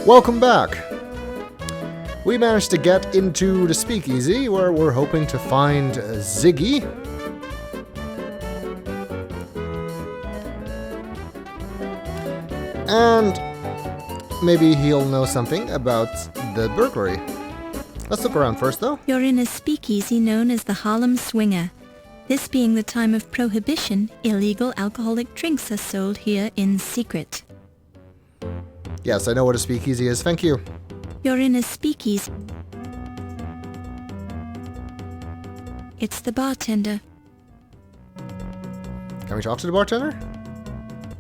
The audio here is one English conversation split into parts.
Welcome back! We managed to get into the Speakeasy, where we're hoping to find Ziggy. And maybe he'll know something about the burglary. Let's look around first, though. You're in a speakeasy known as the Harlem Swinger. This being the time of prohibition, illegal alcoholic drinks are sold here in secret. Yes, I know what a speakeasy is, thank you. You're in a speakeasy. It's the bartender. Can we talk to the bartender?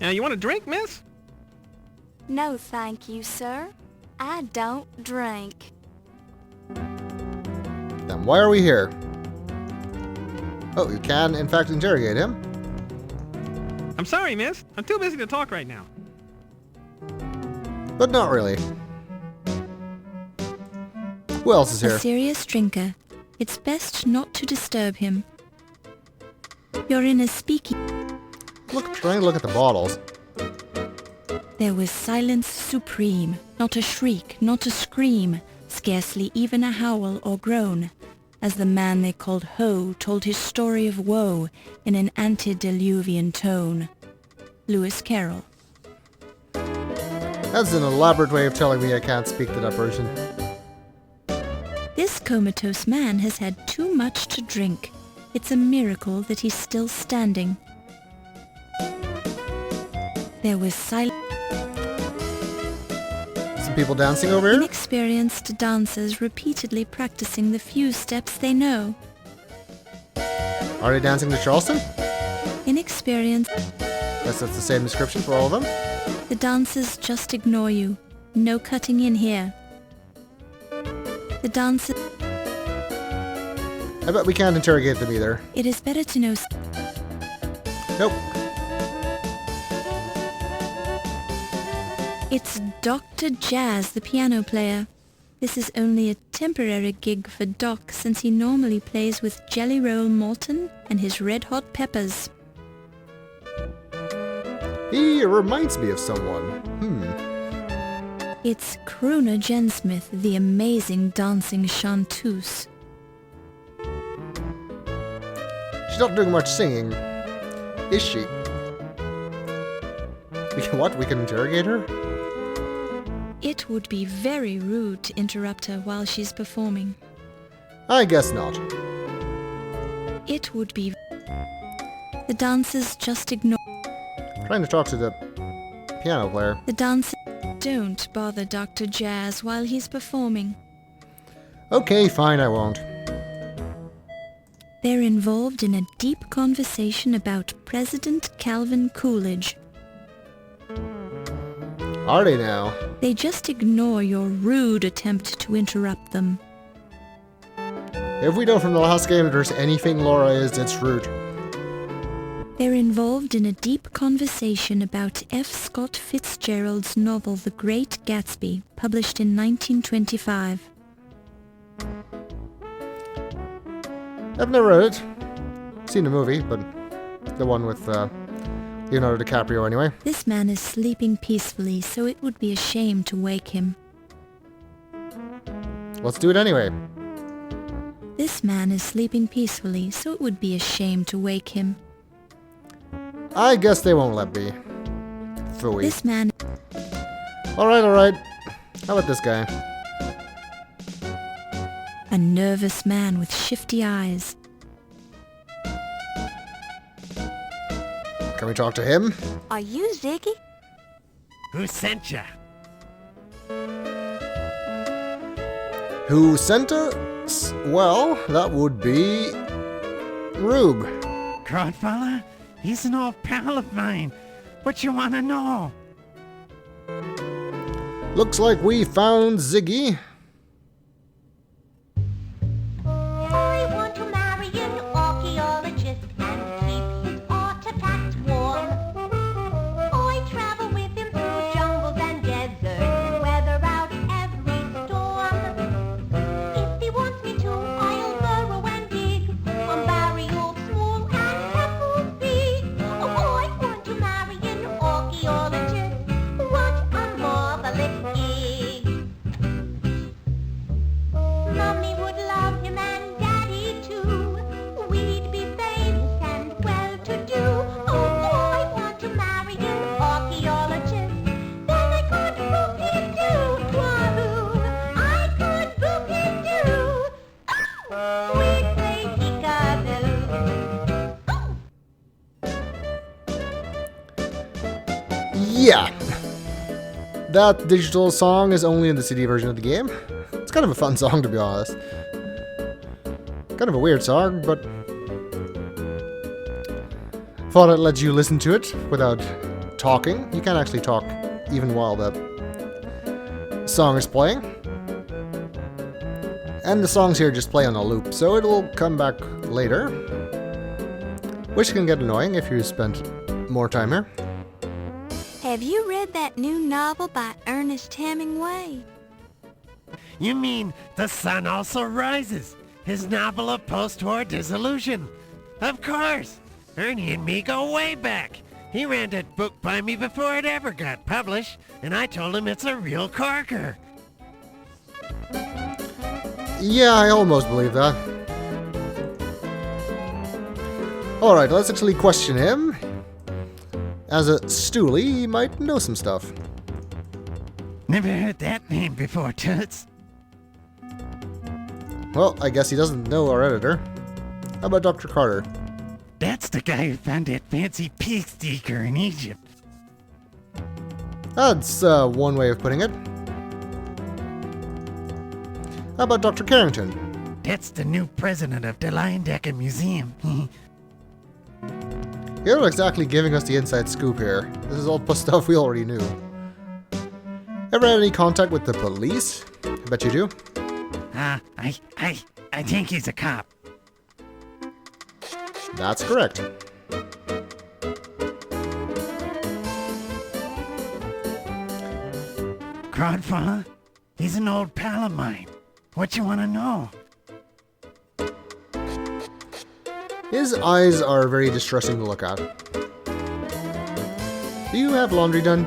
You want a drink, miss? No, thank you, sir. I don't drink. Then why are we here? Oh, you can, in fact, interrogate him. I'm sorry, miss. I'm too busy to talk right now. But not really. Who else is A here? serious drinker. It's best not to disturb him. You're in a speakeasy. Trying to look at the bottles. There was silence supreme, not a shriek, not a scream, scarcely even a howl or groan, as the man they called Ho told his story of woe in an antediluvian tone. Lewis Carroll. That's an elaborate way of telling me I can't speak to that person. This comatose man has had too much to drink. It's a miracle that he's still standing. There was silence. Some people dancing over here? Inexperienced dancers repeatedly practicing the few steps they know. Are they dancing to Charleston? Inexperienced. Guess that's the same description for all of them. The dancers just ignore you. No cutting in here. The dancers... I bet we can't interrogate them either. It is better to know... Nope. It's Dr. Jazz, the piano player. This is only a temporary gig for Doc, since he normally plays with Jelly Roll Morton and his Red Hot Peppers. He reminds me of someone. It's Crooner Jen Smith, the amazing dancing chanteuse. She's not doing much singing, is she? We can interrogate her? It would be very rude to interrupt her while she's performing. I guess not. It would be... The dancers just ignore... Trying to talk to the piano player. The dancers don't bother Dr. Jazz while he's performing. Okay, fine, I won't. They're involved in a deep conversation about President Calvin Coolidge. Are they now? They just ignore your rude attempt to interrupt them. If we know from the last game that there's anything Laura is, it's rude. They're involved in a deep conversation about F. Scott Fitzgerald's novel The Great Gatsby, published in 1925. I've never read it. Seen the movie, but the one with Leonardo DiCaprio anyway. This man is sleeping peacefully, so it would be a shame to wake him. Let's do it anyway. This man is sleeping peacefully, so it would be a shame to wake him. I guess they won't let me. Phooey. This man... Alright. How about this guy? A nervous man with shifty eyes. Can we talk to him? Are you Ziggy? Who sent ya? Who sent us? Well, that would be... Rube. Godfather, he's an old pal of mine. What you want to know? Looks like we found Ziggy. I want to marry an archaeologist and keep his artifacts warm. I travel with him through jungles and deserts and weather out every storm. If he wants me to, I'll burrow and dig on burials small and pebbles big. Oh, I want to marry an archaeologist. What a marvelous gig. Yeah. That digital song is only in the CD version of the game. It's kind of a fun song, to be honest. Kind of a weird song, but thought I'd let you listen to it without talking. You can't actually talk even while the song is playing. And the songs here just play on a loop, so it will come back later, which can get annoying if you spent more time here. Have you read that new novel by Ernest Hemingway? You mean The Sun Also Rises, his novel of post-war disillusion? Of course! Ernie and me go way back. He ran that book by me before it ever got published, and I told him it's a real corker. Yeah, I almost believe that. Alright, let's actually question him. As a stoolie, he might know some stuff. Never heard that name before, Toots. Well, I guess he doesn't know our editor. How about Dr. Carter? That's the guy who found that fancy pig sticker in Egypt. That's one way of putting it. How about Dr. Carrington? That's the new president of the Dagger Museum. You're not exactly giving us the inside scoop here. This is all stuff we already knew. Ever had any contact with the police? I bet you do. I think he's a cop. That's correct. Crodfella, he's an old pal of mine. What you want to know? His eyes are very distressing to look at. Do you have laundry done?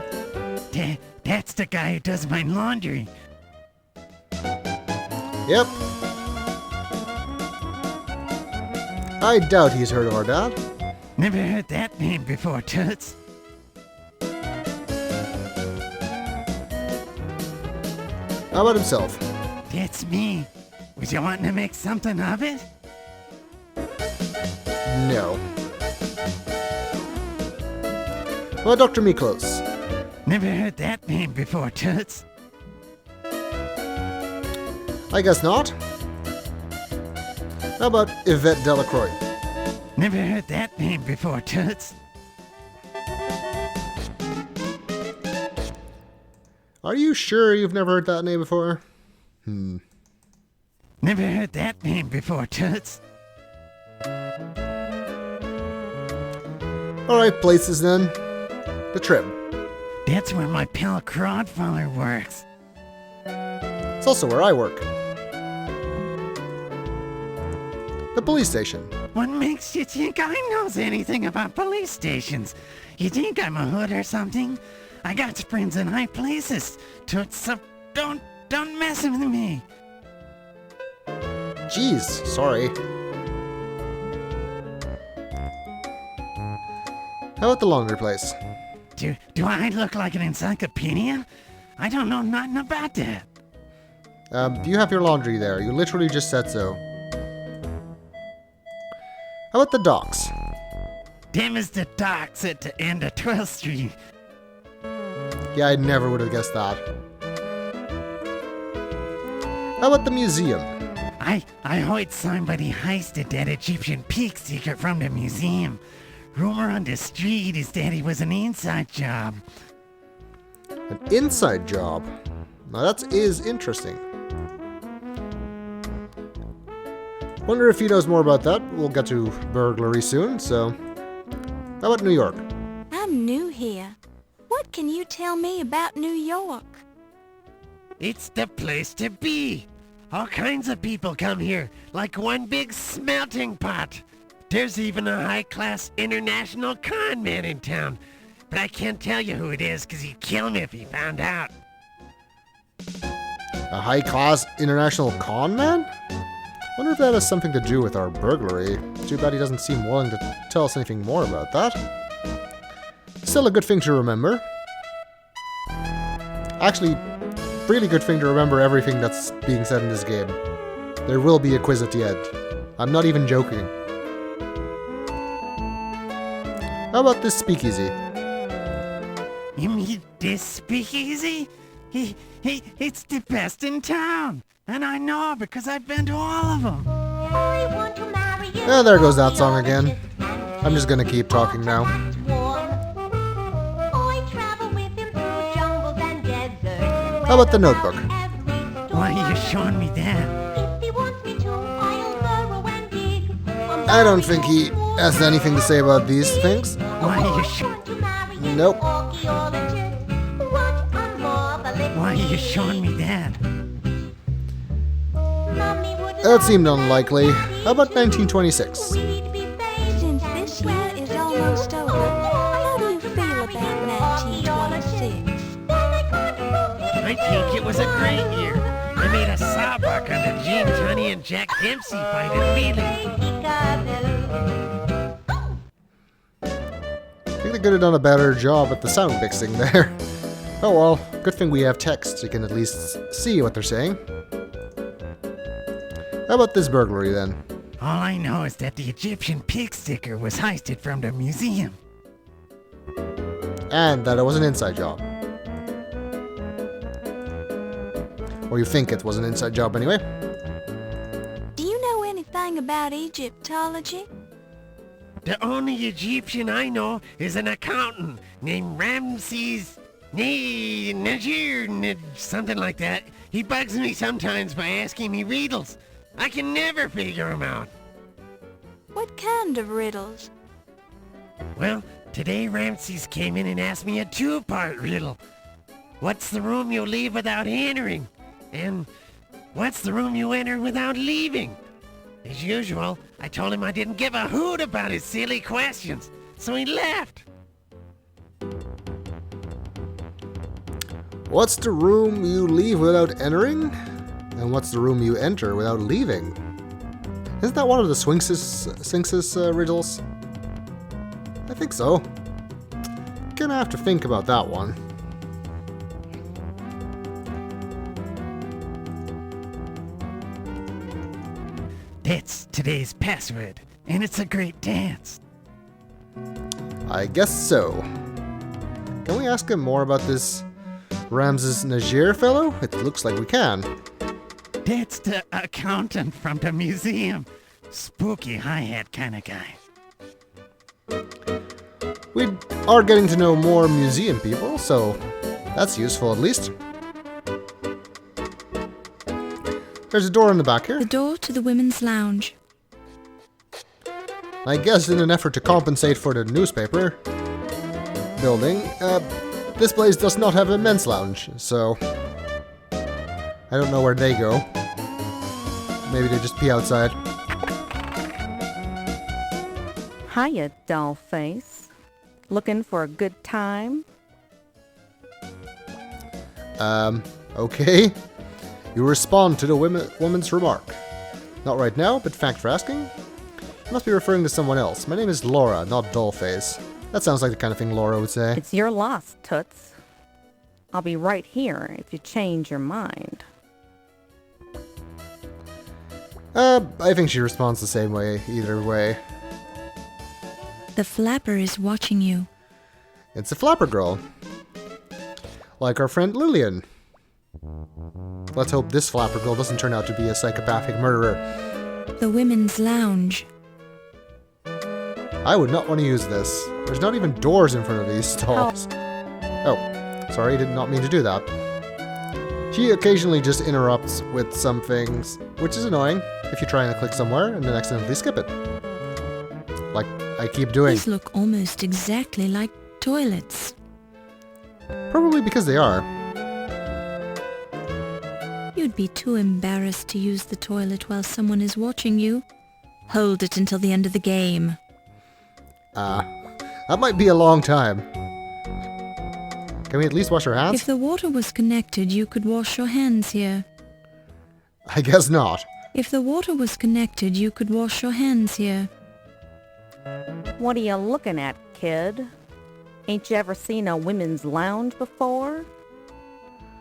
That's the guy who does my laundry. Yep. I doubt he's heard of our dad. Never heard that name before, Toots. How about himself? That's me. Was you wanting to make something of it? No. Well, Dr. Miklos. Never heard that name before, Toots. I guess not. How about Yvette Delacroix? Never heard that name before, Toots. Are you sure you've never heard that name before? Never heard that name before, Toots. Alright, places then. The Trib. That's where my pal Crodfella works. It's also where I work. The police station. What makes you think I knows anything about police stations? You think I'm a hood or something? I got friends in high places, Toots, so don't mess with me. Jeez, sorry. How about the laundry place? Do I look like an encyclopedia? I don't know nothing about that. You have your laundry there. You literally just said so. How about the docks? Them is the docks at the end of 12th Street. Yeah, I never would have guessed that. How about the museum? I heard somebody heisted that Egyptian pig secret from the museum. Rumor on the street is that it was an inside job. An inside job? Now that is interesting. Wonder if he knows more about that. We'll get to burglary soon, so... How about New York? I'm new here. What can you tell me about New York? It's the place to be. All kinds of people come here, like one big smelting pot. There's even a high-class international con man in town. But I can't tell you who it is, because he'd kill me if he found out. A high-class international con man? Wonder if that has something to do with our burglary. Too bad he doesn't seem willing to tell us anything more about that. Still a good thing to remember. Actually, really good thing to remember everything that's being said in this game. There will be a quiz at the end. I'm not even joking. How about this speakeasy? You mean this speakeasy? It's the best in town. And I know because I've been to all of them. I want to marry you. Yeah, there goes that song again. I'm just gonna keep talking now. I travel with him through jungles and deserts. How about the Notebook? Why are you showing me that? If he wants me to, I'll burrow and dig. I don't think he has anything to say about these things. Why are you Nope. Why are you showing me that? That seemed unlikely. How about 1926? Since this year is almost over, how do you feel about 1926? I think it was a great year. I made a sawbuck on the Gene Tunney and Jack Dempsey fight at Wheeling. I think they could have done a better job at the sound mixing there. Oh well, good thing we have text so you can at least see what they're saying. How about this burglary then? All I know is that the Egyptian pig sticker was heisted from the museum. And that it was an inside job. Or you think it was an inside job anyway. Do you know anything about Egyptology? The only Egyptian I know is an accountant named Ramses Najir, something like that. He bugs me sometimes by asking me riddles. I can never figure him out. What kind of riddles? Well, today Ramses came in and asked me a two-part riddle. What's the room you leave without entering? And what's the room you enter without leaving? As usual, I told him I didn't give a hoot about his silly questions, so he left. What's the room you leave without entering? And what's the room you enter without leaving? Isn't that one of the Sphinx's riddles? I think so. Gonna have to think about that one. That's today's password, and it's a great dance. I guess so. Can we ask him more about this Ramses Najir fellow? It looks like we can. That's the accountant from the museum. Spooky hi-hat kind of guy. We are getting to know more museum people, so that's useful at least. There's a door in the back here. The door to the women's lounge. I guess in an effort to compensate for the newspaper building, this place does not have a men's lounge, so I don't know where they go. Maybe they just pee outside. Hiya, dollface. Looking for a good time? Okay. You respond to the woman's remark. Not right now, but thanks for asking. You must be referring to someone else. My name is Laura, not Dollface. That sounds like the kind of thing Laura would say. It's your loss, Toots. I'll be right here if you change your mind. I think she responds the same way, either way. The flapper is watching you. It's a flapper girl. Like our friend Lillian. Let's hope this flapper girl doesn't turn out to be a psychopathic murderer. The women's lounge. I would not want to use this. There's not even doors in front of these stalls. Oh, sorry, did not mean to do that. She occasionally just interrupts with some things, which is annoying if you're trying to click somewhere and then accidentally skip it. Like I keep doing. These look almost exactly like toilets. Probably because they are. You'd be too embarrassed to use the toilet while someone is watching you. Hold it until the end of the game. That might be a long time. Can we at least wash our hands? If the water was connected, you could wash your hands here. I guess not. If the water was connected, you could wash your hands here. What are you looking at, kid? Ain't you ever seen a women's lounge before?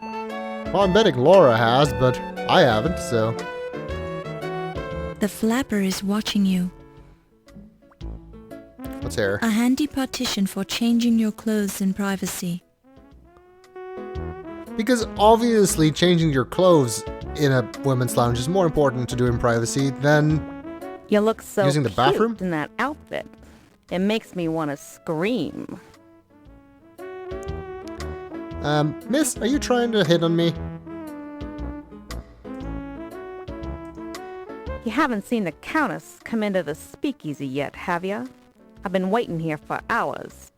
Well, I'm betting Laura has, but I haven't, so... The flapper is watching you. What's here? A handy partition for changing your clothes in privacy. Because obviously changing your clothes in a women's lounge is more important to do in privacy than... You look so Using the bathroom? cute in that outfit. It makes me want to scream. Miss, are you trying to hit on me? You haven't seen the Countess come into the Speakeasy yet, have you? I've been waiting here for hours.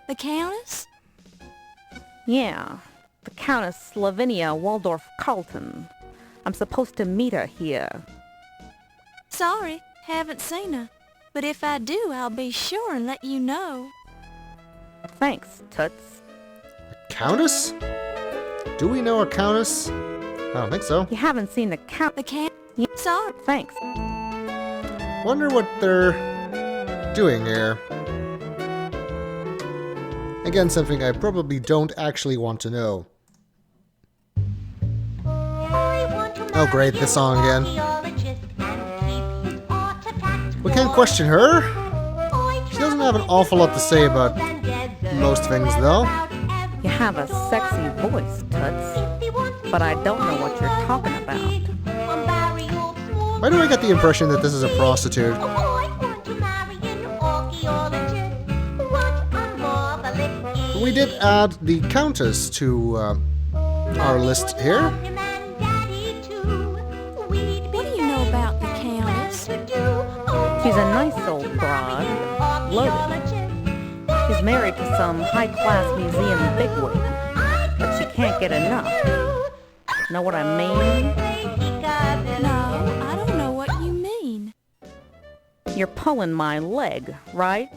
The Countess? Yeah, the Countess Lavinia Waldorf Carlton. I'm supposed to meet her here. Sorry, haven't seen her. But if I do, I'll be sure and let you know. Thanks, Toots. Countess? Do we know a countess? I don't think so. You haven't seen the Count... Sorry. Thanks. Wonder what they're doing here. Again, something I probably don't actually want to know. Oh great, this song again. We can't question her. She doesn't have an awful lot to say about most things, though. You have a sexy voice, Toots. But I don't know what you're talking about. Why do I get the impression that this is a prostitute? We did add the Countess to our list here. What do you know about the Countess? She's a nice old broad, loaded. She's married to some high-class museum bigwig, but she can't get enough. Know what I mean? No, I don't know what you mean. You're pulling my leg, right?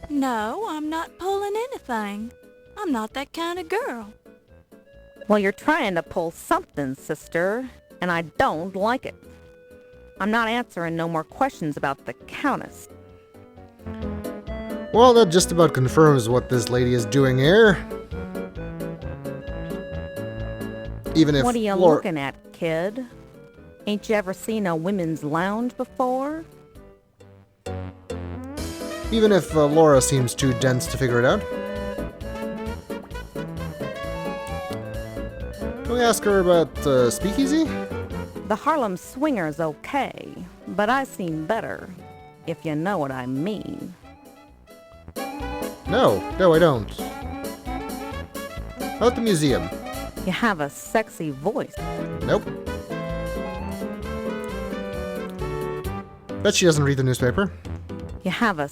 No, I'm not pulling anything. I'm not that kind of girl. Well, you're trying to pull something, sister, and I don't like it. I'm not answering no more questions about the Countess. Well, that just about confirms what this lady is doing here. Even if What are you Laura... looking at, kid? Ain't you ever seen a women's lounge before? Even if Laura seems too dense to figure it out. Can we ask her about Speakeasy? The Harlem Swinger's okay, but I seen better, if you know what I mean. No, I don't. About the museum? You have a sexy voice. Nope. Bet she doesn't read the newspaper. You have a...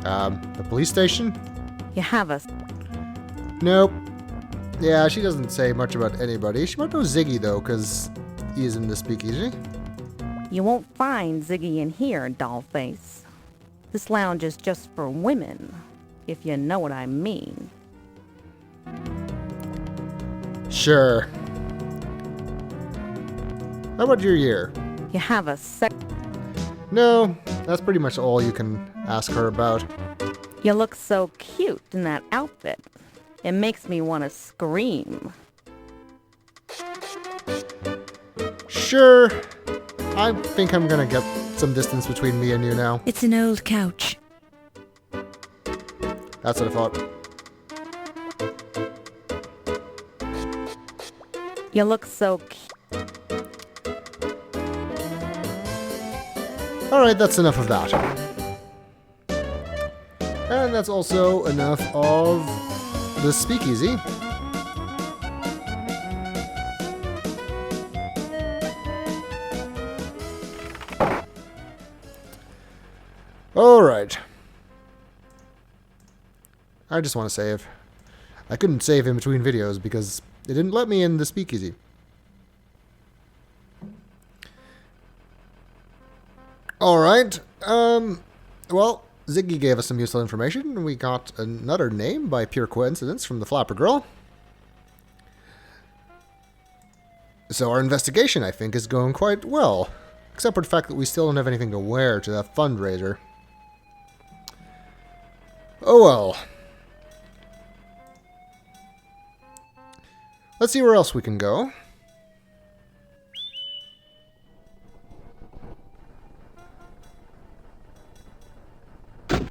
The police station? You have a... Nope. Yeah, she doesn't say much about anybody. She might know Ziggy, though, because he is in the Speakeasy. You won't find Ziggy in here, dollface. This lounge is just for women, if you know what I mean. Sure. How about your year? You have a No, that's pretty much all you can ask her about. You look so cute in that outfit. It makes me want to scream. Sure. I think I'm gonna get some distance between me and you now. It's an old couch. That's what I thought. You look so cute. Alright, that's enough of that. And that's also enough of the Speakeasy. Alright. I just want to save. I couldn't save in between videos because it didn't let me in the Speakeasy. Alright, well, Ziggy gave us some useful information, and we got another name by pure coincidence from the Flapper Girl. So our investigation, I think, is going quite well. Except for the fact that we still don't have anything to wear to that fundraiser. Oh well. Let's see where else we can go.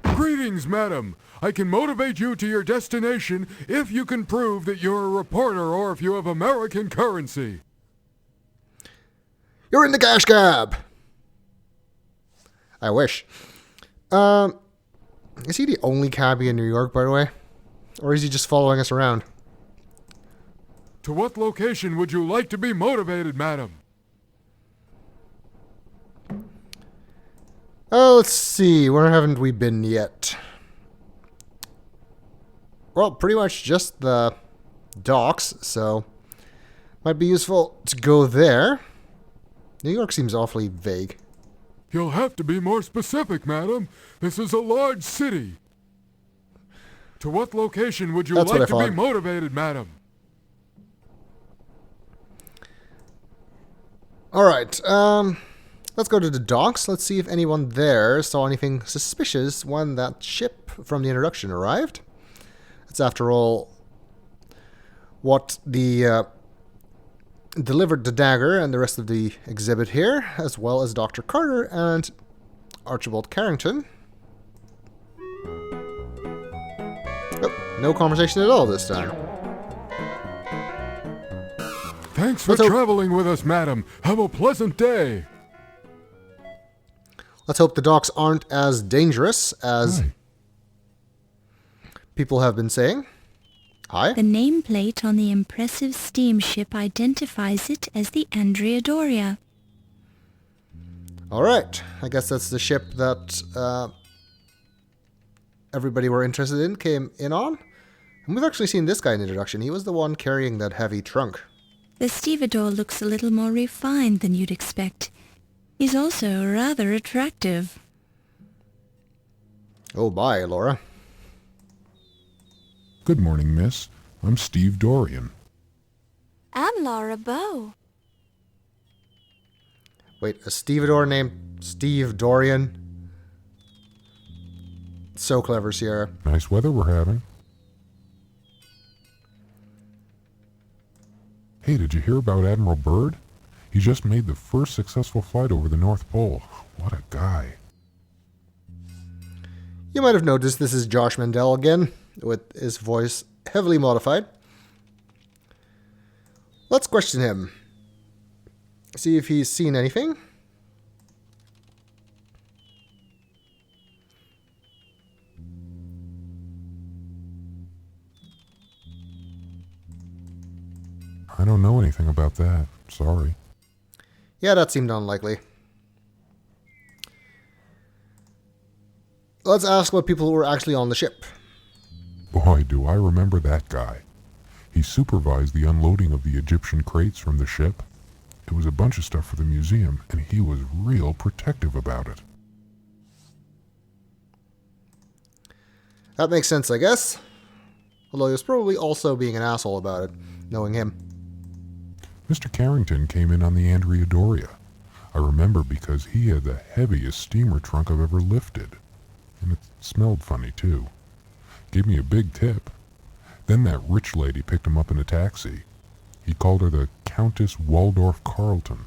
Greetings, Greetings, madam. I can motivate you to your destination if you can prove that you're a reporter or if you have American currency. You're in the cash cab! I wish. Is he the only cabbie in New York, by the way? Or is he just following us around? To what location would you like to be motivated, madam? Let's see. Where haven't we been yet? Well, pretty much just the docks, so might be useful to go there. New York seems awfully vague. You'll have to be more specific, madam. This is a large city. To what location would you That's like what I to be thought. motivated, madam? Alright, let's go to the docks. Let's see if anyone there saw anything suspicious when that ship from the introduction arrived. It's after all what the delivered the dagger and the rest of the exhibit here, as well as Dr. Carter and Archibald Carrington. Oh, no conversation at all this time. Thanks for Let's hope- traveling with us, madam. Have a pleasant day. Let's hope the docks aren't as dangerous as Hi. people have been saying. Hi. The nameplate on the impressive steamship identifies it as the Andrea Doria. Alright, I guess that's the ship that everybody we're interested in came in on. And we've actually seen this guy in the introduction. He was the one carrying that heavy trunk. The stevedore looks a little more refined than you'd expect. He's also rather attractive. Oh, bye, Laura. Good morning, miss. I'm Steve Dorian. I'm Laura Bow. Wait, a stevedore named Steve Dorian? So clever, Sierra. Nice weather we're having. Hey, did you hear about Admiral Byrd? He just made the first successful flight over the North Pole. What a guy. You might have noticed this is Josh Mandel again, with his voice heavily modified. Let's question him. See if he's seen anything. I don't know anything about that. Sorry. Yeah, that seemed unlikely. Let's ask what people who were actually on the ship. Boy, do I remember that guy. He supervised the unloading of the Egyptian crates from the ship. It was a bunch of stuff for the museum, and he was real protective about it. That makes sense, I guess. Although he was probably also being an asshole about it, knowing him. Mr. Carrington came in on the Andrea Doria. I remember because he had the heaviest steamer trunk I've ever lifted. And it smelled funny, too. Gave me a big tip. Then that rich lady picked him up in a taxi. He called her the Countess Waldorf Carlton.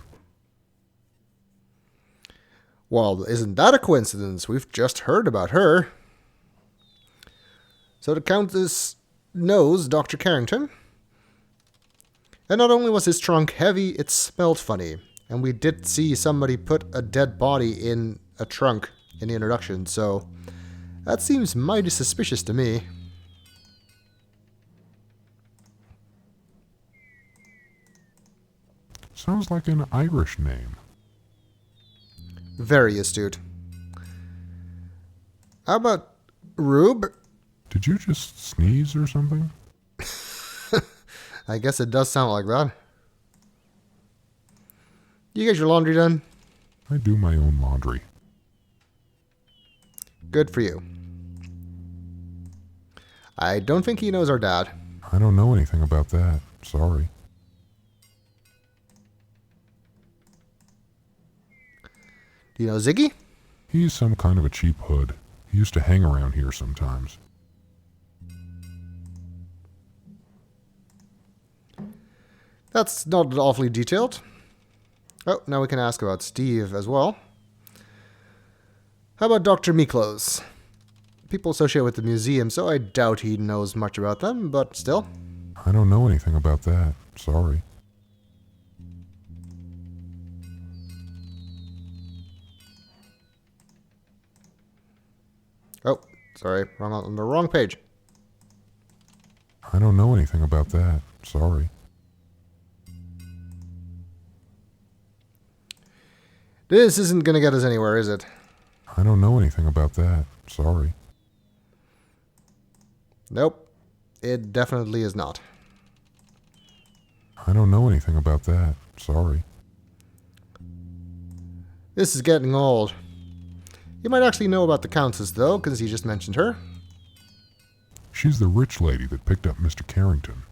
Well, isn't that a coincidence? We've just heard about her. So the Countess knows Dr. Carrington. And not only was his trunk heavy, it smelled funny. And we did see somebody put a dead body in a trunk in the introduction, so that seems mighty suspicious to me. Sounds like an Irish name. Very astute. How about Rube? Did you just sneeze or something? I guess it does sound like that. You get your laundry done? I do my own laundry. Good for you. I don't think he knows our dad. I don't know anything about that. Sorry. Do you know Ziggy? He's some kind of a cheap hood. He used to hang around here sometimes. That's not awfully detailed. Oh, now we can ask about Steve as well. How about Dr. Miklos? people associated with the museum, so I doubt he knows much about them, but still. I don't know anything about that. Sorry. Oh, sorry, on the wrong page. I don't know anything about that. Sorry. This isn't gonna get us anywhere, is it? I don't know anything about that. Sorry. Nope. It definitely is not. I don't know anything about that. Sorry. This is getting old. You might actually know about the Countess, though, because you just mentioned her. She's the rich lady that picked up Mr. Carrington.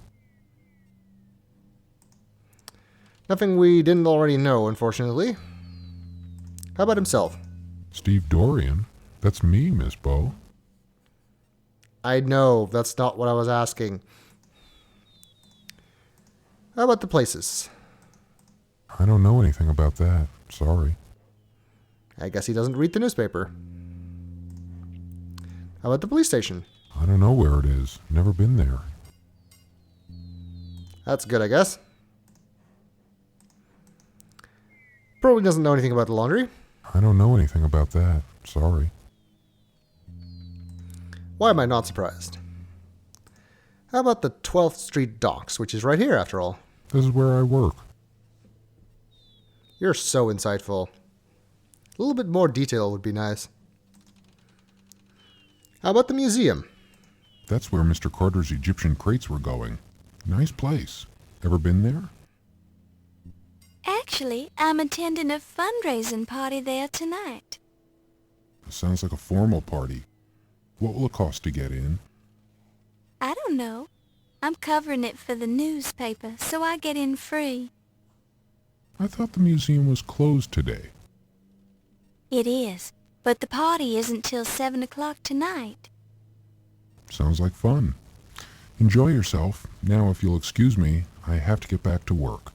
Nothing we didn't already know, unfortunately. How about himself? Steve Dorian? That's me, Miss Bo. I know, that's not what I was asking. How about the places? I don't know anything about that. Sorry. I guess he doesn't read the newspaper. How about the police station? I don't know where it is. Never been there. That's good, I guess. Probably doesn't know anything about the laundry. I don't know anything about that. Sorry. Why am I not surprised? How about the 12th Street docks, which is right here, after all? This is where I work. You're so insightful. A little bit more detail would be nice. How about the museum? That's where Mr. Carter's Egyptian crates were going. Nice place. Ever been there? Actually, I'm attending a fundraising party there tonight. Sounds like a formal party. What will it cost to get in? I don't know. I'm covering it for the newspaper, so I get in free. I thought the museum was closed today. It is, but the party isn't till 7 o'clock tonight. Sounds like fun. Enjoy yourself. Now, if you'll excuse me, I have to get back to work.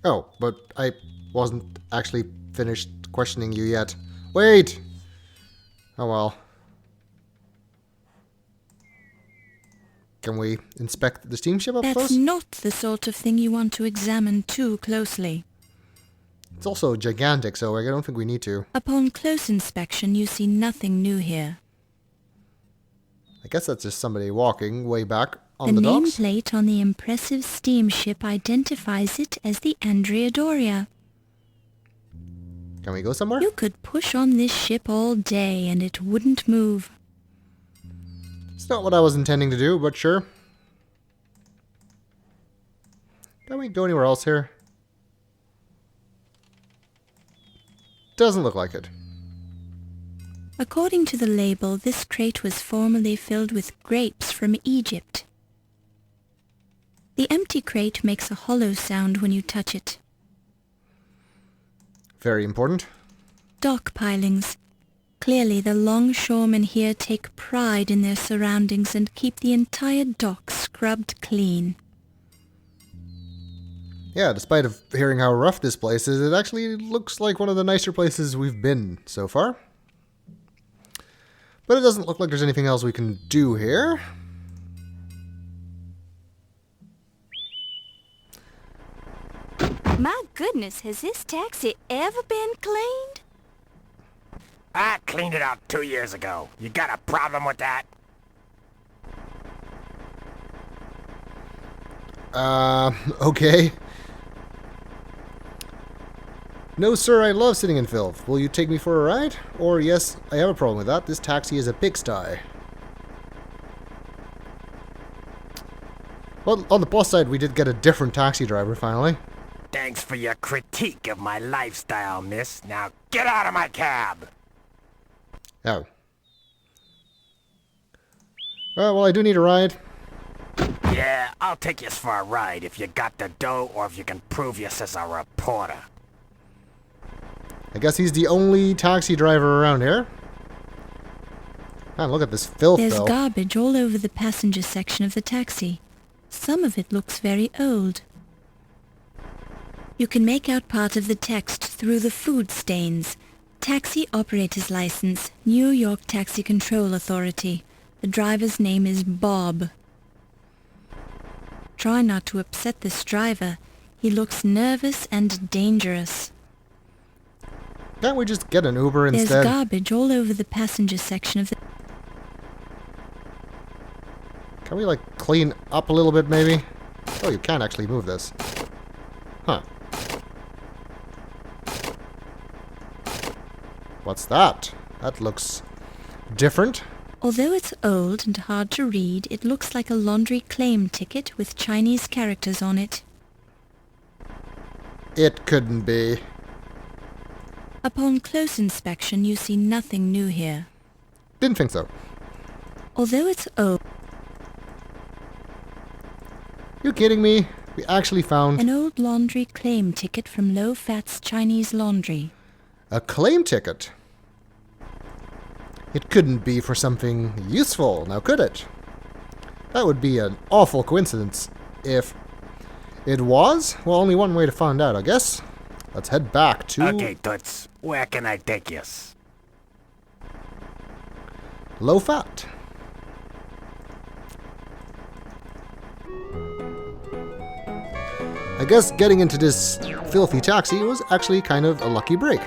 Oh, but I wasn't actually finished questioning you yet. Wait! Oh well. Can we inspect the steamship up That's close? not the sort of thing you want to examine too closely. It's also gigantic, so I don't think we need to. Upon close inspection, you see nothing new here. I guess that's just somebody walking way back on the The docks. nameplate on the impressive steamship identifies it as the Andrea Doria. Can we go somewhere? You could push on this ship all day and it wouldn't move. It's not what I was intending to do, but sure. Can we go anywhere else here? Doesn't look like it. According to the label, this crate was formerly filled with grapes from Egypt. The empty crate makes a hollow sound when you touch it. Very important. Dock pilings. Clearly the longshoremen here take pride in their surroundings and keep the entire dock scrubbed clean. Yeah, despite of hearing how rough this place is, it actually looks like one of the nicer places we've been so far. But it doesn't look like there's anything else we can do here. My goodness, has this taxi ever been cleaned? I cleaned it out 2 years ago. You got a problem with that? Okay. No, sir, I love sitting in filth. Will you take me for a ride? Or, yes, I have a problem with that. This taxi is a pigsty. Well, on the plus side, we did get a different taxi driver, finally. Thanks for your critique of my lifestyle, miss. Now get out of my cab! Oh. Well, I do need a ride. Yeah, I'll take you for a ride if you got the dough or if you can prove you as a reporter. I guess he's the only taxi driver around here. Man, look at this filth, There's though. garbage all over the passenger section of the taxi. Some of it looks very old. You can make out part of the text through the food stains. Taxi operator's license, New York Taxi Control Authority. The driver's name is Bob. Try not to upset this driver. He looks nervous and dangerous. Can't we just get an Uber There's instead? garbage all over the passenger section of the... Can we, like, clean up a little bit, maybe? Oh, you can actually move this. Huh. What's that? That looks different. Although it's old and hard to read, it looks like a laundry claim ticket with Chinese characters on it. It couldn't be. Upon close inspection, you see nothing new here. Didn't think so. Although it's old... You kidding me? We actually found An old laundry claim ticket from Low Fat's Chinese Laundry. a claim ticket. It couldn't be for something useful, now could it? That would be an awful coincidence. If it was, well, only one way to find out, I guess. Let's head back to Okay, Toots, where can I take yous? Low Fat. I guess getting into this filthy taxi was actually kind of a lucky break.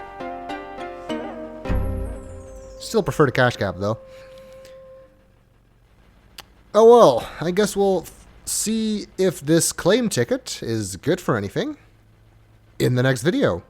Still prefer the cash cab, though. Oh well, I guess we'll see if this claim ticket is good for anything in the next video.